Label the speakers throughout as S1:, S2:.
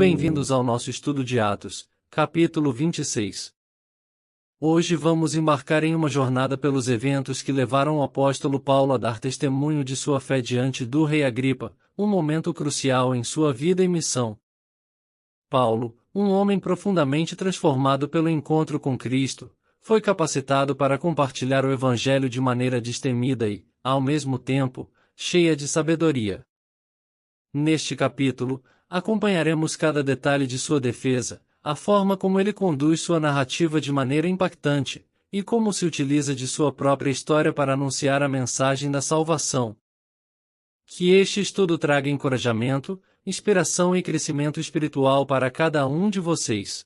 S1: bem-vindos ao nosso estudo de Atos, capítulo 26. Hoje vamos embarcar em uma jornada pelos eventos que levaram o apóstolo Paulo a dar testemunho de sua fé diante do rei Agripa, um momento crucial em sua vida e missão. Paulo, um homem profundamente transformado pelo encontro com Cristo, foi capacitado para compartilhar o Evangelho de maneira destemida e, ao mesmo tempo, cheia de sabedoria. Neste capítulo, acompanharemos cada detalhe de sua defesa, a forma como ele conduz sua narrativa de maneira impactante, e como se utiliza de sua própria história para anunciar a mensagem da salvação. Que este estudo traga encorajamento, inspiração e crescimento espiritual para cada um de vocês.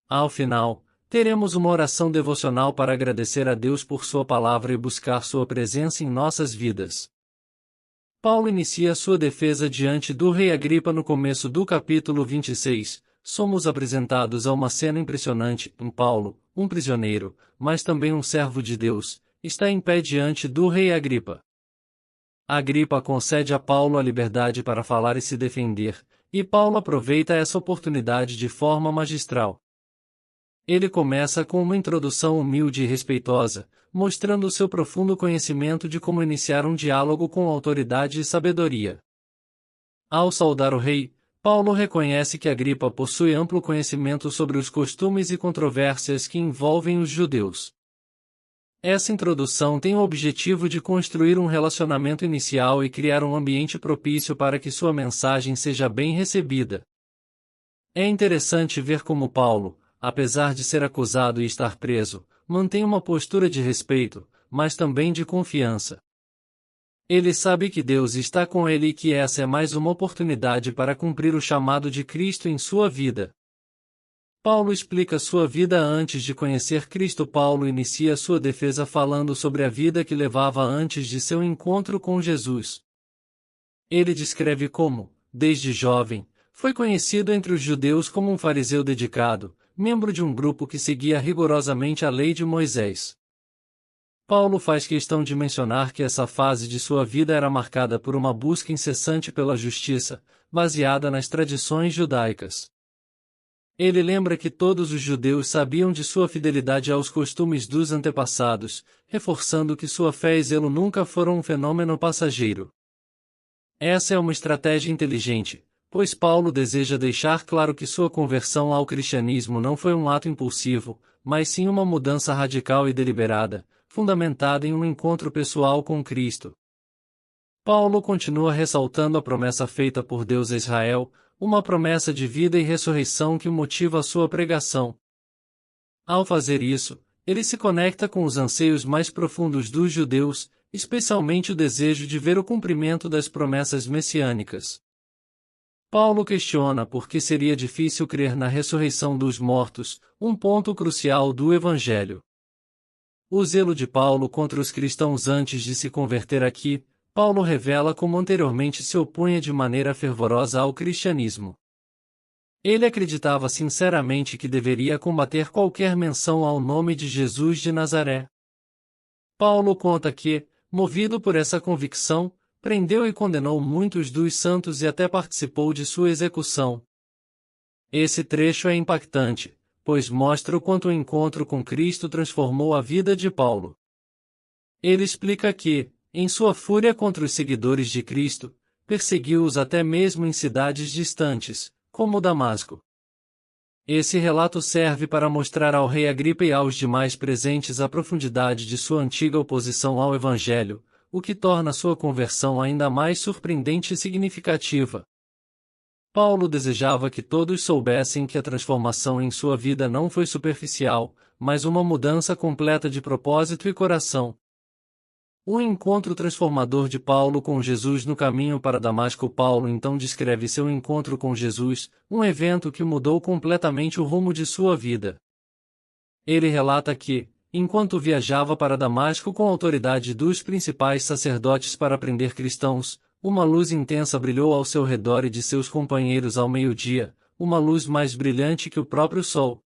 S1: Ao final, teremos uma oração devocional para agradecer a Deus por sua palavra e buscar sua presença em nossas vidas. Paulo inicia sua defesa diante do rei Agripa no começo do capítulo 26. Somos apresentados a uma cena impressionante. Paulo, um prisioneiro, mas também um servo de Deus, está em pé diante do rei Agripa. Agripa concede a Paulo a liberdade para falar e se defender, e Paulo aproveita essa oportunidade de forma magistral. Ele começa com uma introdução humilde e respeitosa, mostrando seu profundo conhecimento de como iniciar um diálogo com autoridade e sabedoria. Ao saudar o rei, Paulo reconhece que Agripa possui amplo conhecimento sobre os costumes e controvérsias que envolvem os judeus. Essa introdução tem o objetivo de construir um relacionamento inicial e criar um ambiente propício para que sua mensagem seja bem recebida. É interessante ver como Paulo, apesar de ser acusado e estar preso, mantém uma postura de respeito, mas também de confiança. Ele sabe que Deus está com ele e que essa é mais uma oportunidade para cumprir o chamado de Cristo em sua vida. Paulo explica sua vida antes de conhecer Cristo. Paulo inicia sua defesa falando sobre a vida que levava antes de seu encontro com Jesus. Ele descreve como, desde jovem, foi conhecido entre os judeus como um fariseu dedicado, membro de um grupo que seguia rigorosamente a lei de Moisés. Paulo faz questão de mencionar que essa fase de sua vida era marcada por uma busca incessante pela justiça, baseada nas tradições judaicas. Ele lembra que todos os judeus sabiam de sua fidelidade aos costumes dos antepassados, reforçando que sua fé e zelo nunca foram um fenômeno passageiro. Essa é uma estratégia inteligente, pois Paulo deseja deixar claro que sua conversão ao cristianismo não foi um ato impulsivo, mas sim uma mudança radical e deliberada, fundamentada em um encontro pessoal com Cristo. Paulo continua ressaltando a promessa feita por Deus a Israel, uma promessa de vida e ressurreição que motiva a sua pregação. Ao fazer isso, ele se conecta com os anseios mais profundos dos judeus, especialmente o desejo de ver o cumprimento das promessas messiânicas. Paulo questiona por que seria difícil crer na ressurreição dos mortos, um ponto crucial do Evangelho. O zelo de Paulo contra os cristãos antes de se converter aqui, Paulo revela como anteriormente se opunha de maneira fervorosa ao cristianismo. Ele acreditava sinceramente que deveria combater qualquer menção ao nome de Jesus de Nazaré. Paulo conta que, movido por essa convicção, prendeu e condenou muitos dos santos e até participou de sua execução. Esse trecho é impactante, pois mostra o quanto o encontro com Cristo transformou a vida de Paulo. Ele explica que, em sua fúria contra os seguidores de Cristo, perseguiu-os até mesmo em cidades distantes, como Damasco. Esse relato serve para mostrar ao rei Agripa e aos demais presentes a profundidade de sua antiga oposição ao Evangelho, o que torna sua conversão ainda mais surpreendente e significativa. Paulo desejava que todos soubessem que a transformação em sua vida não foi superficial, mas uma mudança completa de propósito e coração. O encontro transformador de Paulo com Jesus no caminho para Damasco. Paulo então descreve seu encontro com Jesus, um evento que mudou completamente o rumo de sua vida. Ele relata que, enquanto viajava para Damasco com a autoridade dos principais sacerdotes para prender cristãos, uma luz intensa brilhou ao seu redor e de seus companheiros ao meio-dia, uma luz mais brilhante que o próprio sol.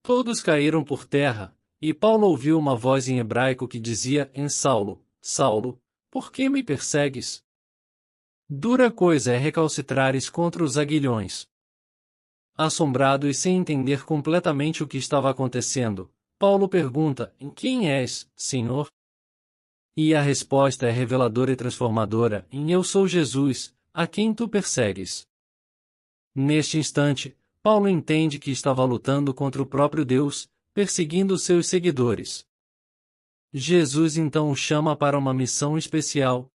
S1: Todos caíram por terra, e Paulo ouviu uma voz em hebraico que dizia: Saulo, Saulo, por que me persegues? Dura coisa é recalcitrares contra os aguilhões. Assombrado e sem entender completamente o que estava acontecendo, Paulo pergunta: Em quem és, Senhor? E a resposta é reveladora e transformadora: Em Eu sou Jesus, a quem tu persegues. Neste instante, Paulo entende que estava lutando contra o próprio Deus, perseguindo seus seguidores. Jesus então o chama para uma missão especial.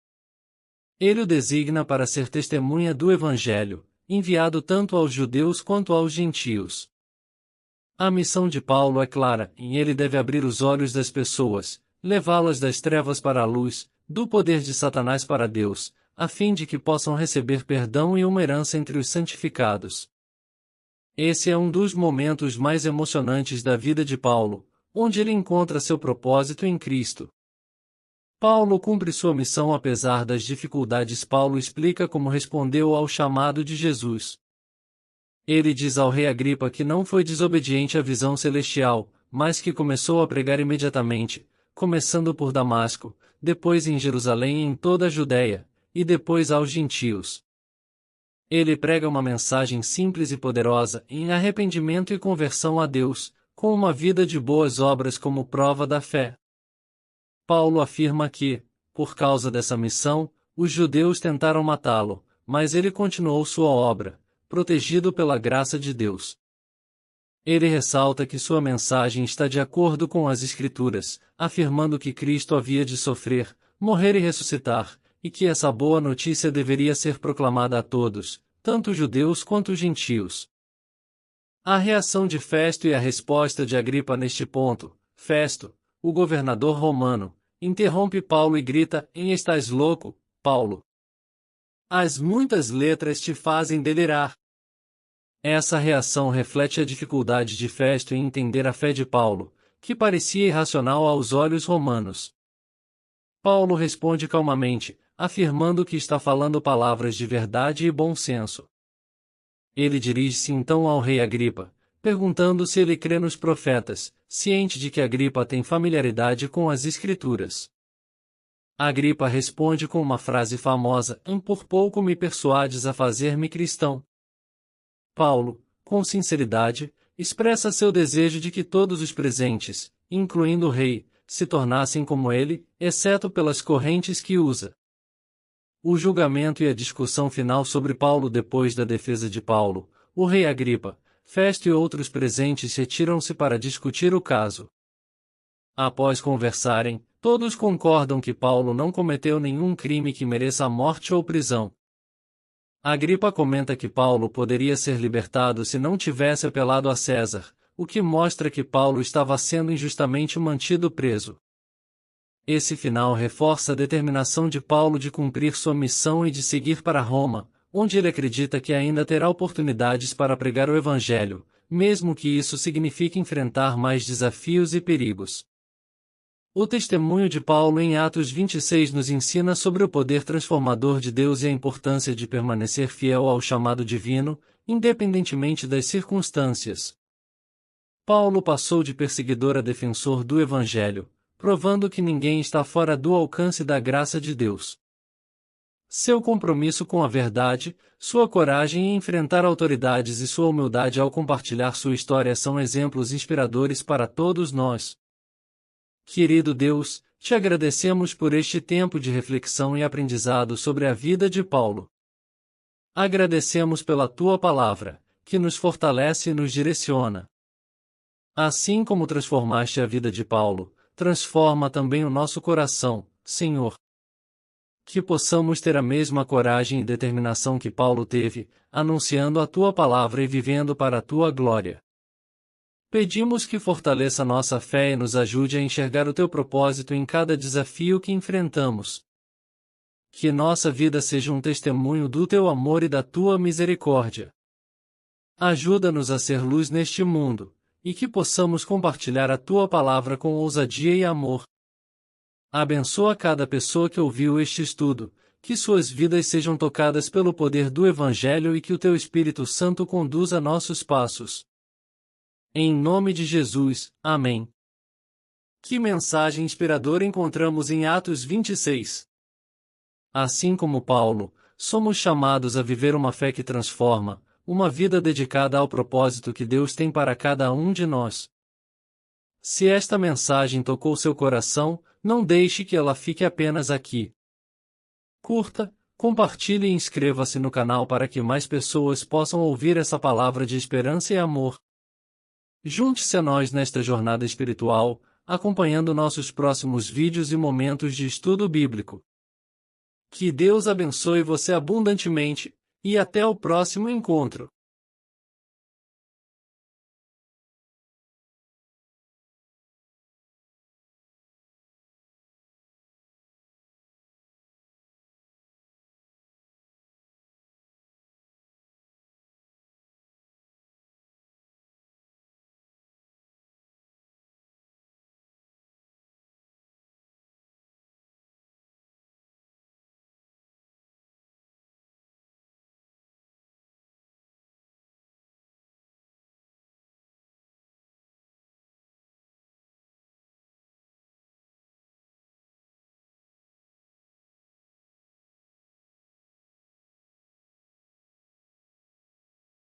S1: Ele o designa para ser testemunha do Evangelho, enviado tanto aos judeus quanto aos gentios. A missão de Paulo é clara, e ele deve abrir os olhos das pessoas, levá-las das trevas para a luz, do poder de Satanás para Deus, a fim de que possam receber perdão e uma herança entre os santificados. Esse é um dos momentos mais emocionantes da vida de Paulo, onde ele encontra seu propósito em Cristo. Paulo cumpre sua missão apesar das dificuldades. Paulo explica como respondeu ao chamado de Jesus. Ele diz ao rei Agripa que não foi desobediente à visão celestial, mas que começou a pregar imediatamente, começando por Damasco, depois em Jerusalém e em toda a Judéia, e depois aos gentios. Ele prega uma mensagem simples e poderosa, em arrependimento e conversão a Deus, com uma vida de boas obras como prova da fé. Paulo afirma que, por causa dessa missão, os judeus tentaram matá-lo, mas ele continuou sua obra, protegido pela graça de Deus. Ele ressalta que sua mensagem está de acordo com as Escrituras, afirmando que Cristo havia de sofrer, morrer e ressuscitar, e que essa boa notícia deveria ser proclamada a todos, tanto judeus quanto gentios. A reação de Festo e a resposta de Agripa neste ponto: Festo, o governador romano, interrompe Paulo e grita: Estás louco, Paulo? As muitas letras te fazem delirar. Essa reação reflete a dificuldade de Festo em entender a fé de Paulo, que parecia irracional aos olhos romanos. Paulo responde calmamente, afirmando que está falando palavras de verdade e bom senso. Ele dirige-se então ao rei Agripa, perguntando se ele crê nos profetas, ciente de que Agripa tem familiaridade com as Escrituras. Agripa responde com uma frase famosa: Por pouco me persuades a fazer-me cristão. Paulo, com sinceridade, expressa seu desejo de que todos os presentes, incluindo o rei, se tornassem como ele, exceto pelas correntes que usa. O julgamento e a discussão final sobre Paulo. Depois da defesa de Paulo, o rei Agripa, Festo e outros presentes retiram-se para discutir o caso. Após conversarem, todos concordam que Paulo não cometeu nenhum crime que mereça a morte ou prisão. Agripa comenta que Paulo poderia ser libertado se não tivesse apelado a César, o que mostra que Paulo estava sendo injustamente mantido preso. Esse final reforça a determinação de Paulo de cumprir sua missão e de seguir para Roma, onde ele acredita que ainda terá oportunidades para pregar o Evangelho, mesmo que isso signifique enfrentar mais desafios e perigos. O testemunho de Paulo em Atos 26 nos ensina sobre o poder transformador de Deus e a importância de permanecer fiel ao chamado divino, independentemente das circunstâncias. Paulo passou de perseguidor a defensor do Evangelho, provando que ninguém está fora do alcance da graça de Deus. Seu compromisso com a verdade, sua coragem em enfrentar autoridades e sua humildade ao compartilhar sua história são exemplos inspiradores para todos nós. Querido Deus, te agradecemos por este tempo de reflexão e aprendizado sobre a vida de Paulo. Agradecemos pela tua palavra, que nos fortalece e nos direciona. Assim como transformaste a vida de Paulo, transforma também o nosso coração, Senhor. Que possamos ter a mesma coragem e determinação que Paulo teve, anunciando a tua palavra e vivendo para a tua glória. Pedimos que fortaleça nossa fé e nos ajude a enxergar o teu propósito em cada desafio que enfrentamos. Que nossa vida seja um testemunho do teu amor e da tua misericórdia. Ajuda-nos a ser luz neste mundo, e que possamos compartilhar a tua palavra com ousadia e amor. Abençoa cada pessoa que ouviu este estudo, que suas vidas sejam tocadas pelo poder do Evangelho e que o teu Espírito Santo conduza nossos passos. Em nome de Jesus, amém. Que mensagem inspiradora encontramos em Atos 26. Assim como Paulo, somos chamados a viver uma fé que transforma, uma vida dedicada ao propósito que Deus tem para cada um de nós. Se esta mensagem tocou seu coração, não deixe que ela fique apenas aqui. Curta, compartilhe e inscreva-se no canal para que mais pessoas possam ouvir essa palavra de esperança e amor. Junte-se a nós nesta jornada espiritual, acompanhando nossos próximos vídeos e momentos de estudo bíblico. Que Deus abençoe você abundantemente, e até o próximo encontro.